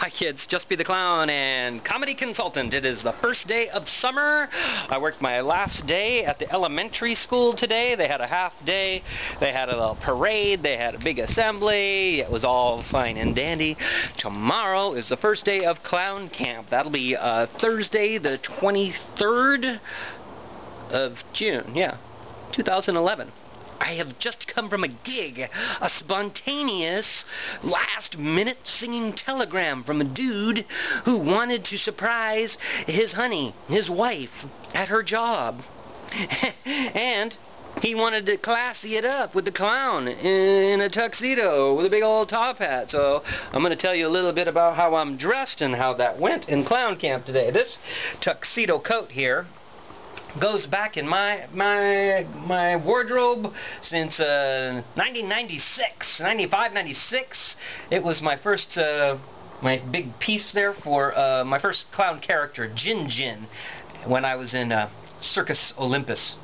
Hi kids, Jusby the Clown and Comedy Consultant. It is the first day of summer. I worked my last day at the elementary school today. They had a half day, they had a little parade, they had a big assembly. It was all fine and dandy. Tomorrow is the first day of clown camp. That'll be Thursday the 23rd of June, 2011. I have just come from a gig, a spontaneous, last-minute singing telegram from a dude who wanted to surprise his honey, his wife, at her job. And he wanted to classy it up with the clown in a tuxedo with a big old top hat. So I'm going to tell you a little bit about how I'm dressed and how that went in clown camp today. This tuxedo coat here goes back in my wardrobe since 1996, 95, 96. It was my first, my big piece there for my first clown character, Jin, when I was in Circus Olympus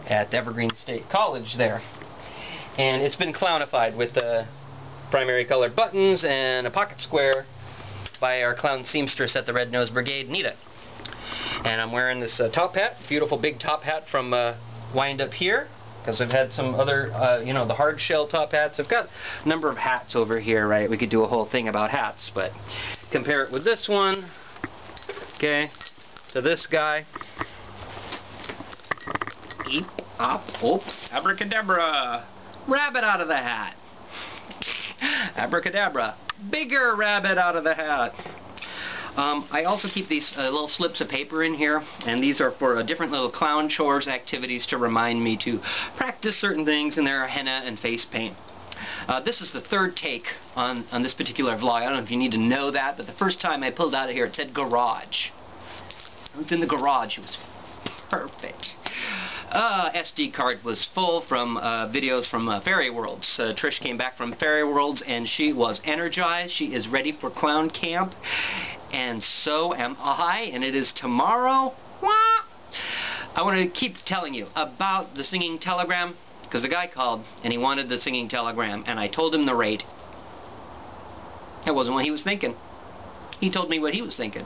at Evergreen State College there. And it's been clownified with primary colored buttons and a pocket square by our clown seamstress at the Red Nose Brigade, Nita. And I'm wearing this top hat, beautiful big top hat from Wind Up Here, because I've had some other, you know, the hard shell top hats. I've got a number of hats over here, right? We could do a whole thing about hats, but compare it with this one, okay, to this guy. Eep, op, op, abracadabra, rabbit out of the hat. Abracadabra, bigger rabbit out of the hat. I also keep these little slips of paper in here, and these are for different little clown chores activities to remind me to practice certain things, and there are henna and face paint. This is the third take on this particular vlog. I don't know if you need to know that, but the first time I pulled out of here it said garage. It was in the garage. It was perfect. SD card was full from videos from Fairy Worlds. Trish came back from Fairy Worlds and she was energized. She is ready for clown camp. And so am I, and it is tomorrow. Wah! I want to keep telling you about the singing telegram, because the guy called and he wanted the singing telegram, and I told him the rate. That wasn't what he was thinking. He told me what he was thinking.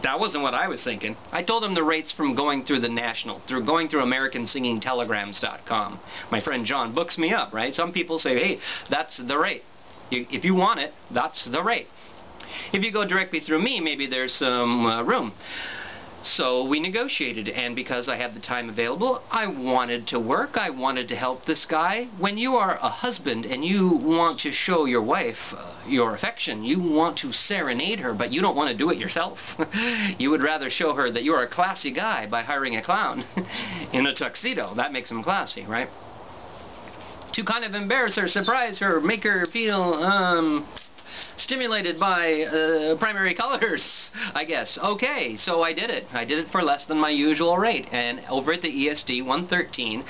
That wasn't what I was thinking. I told him the rates from going through the national, going through AmericanSingingTelegrams.com. My friend John books me up, right? Some people say, hey, that's the rate. If you want it, that's the rate. If you go directly through me, maybe there's some room. So we negotiated, and because I had the time available, I wanted to work. I wanted to help this guy. When you are a husband and you want to show your wife your affection, you want to serenade her, but you don't want to do it yourself. You would rather show her that you're a classy guy by hiring a clown in a tuxedo. That makes him classy, right? To kind of embarrass her, surprise her, make her feel stimulated by primary colors, I guess. Okay, so I did it. I did it for less than my usual rate. And over at the ESD 113,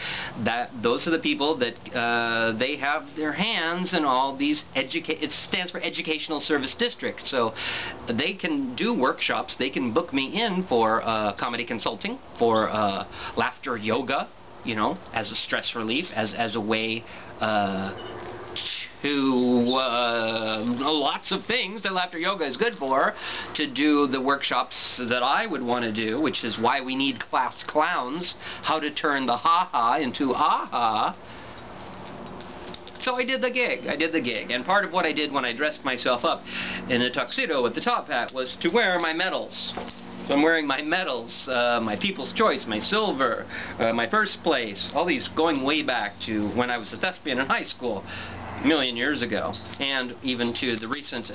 those are the people that they have their hands in all these it stands for Educational Service District. So they can do workshops. They can book me in for comedy consulting, for laughter yoga, you know, as a stress relief, as a way to lots of things that laughter yoga is good for, to do the workshops that I would want to do, which is why we need class clowns, how to turn the ha-ha into ah-ha. So I did the gig, and part of what I did when I dressed myself up in a tuxedo with the top hat was to wear my medals. So I'm wearing my medals, my People's Choice, my silver, my first place, all these going way back to when I was a thespian in high school, a million years ago, and even to the recent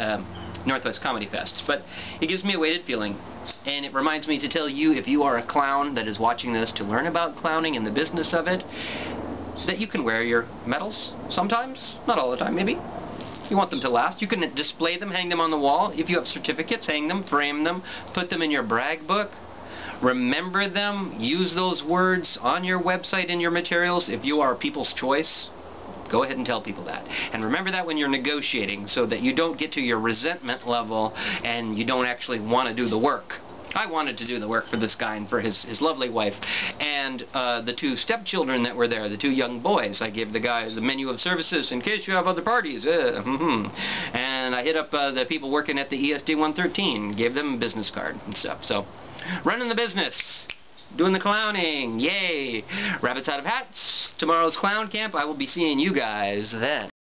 Northwest Comedy Fest. But it gives me a weighted feeling, and it reminds me to tell you, if you are a clown that is watching this, to learn about clowning and the business of it, that you can wear your medals sometimes, not all the time maybe. You want them to last. You can display them, hang them on the wall. If you have certificates, hang them, frame them, put them in your brag book. Remember them. Use those words on your website in your materials. If you are People's Choice, go ahead and tell people that. And remember that when you're negotiating, so that you don't get to your resentment level and you don't actually want to do the work. I wanted to do the work for this guy and for his lovely wife. And the two stepchildren that were there, the two young boys, I gave the guys the menu of services in case you have other parties. And and I hit up the people working at the ESD 113, gave them a business card and stuff. So, running the business, doing the clowning, yay! Rabbits out of hats. Tomorrow's clown camp. I will be seeing you guys then.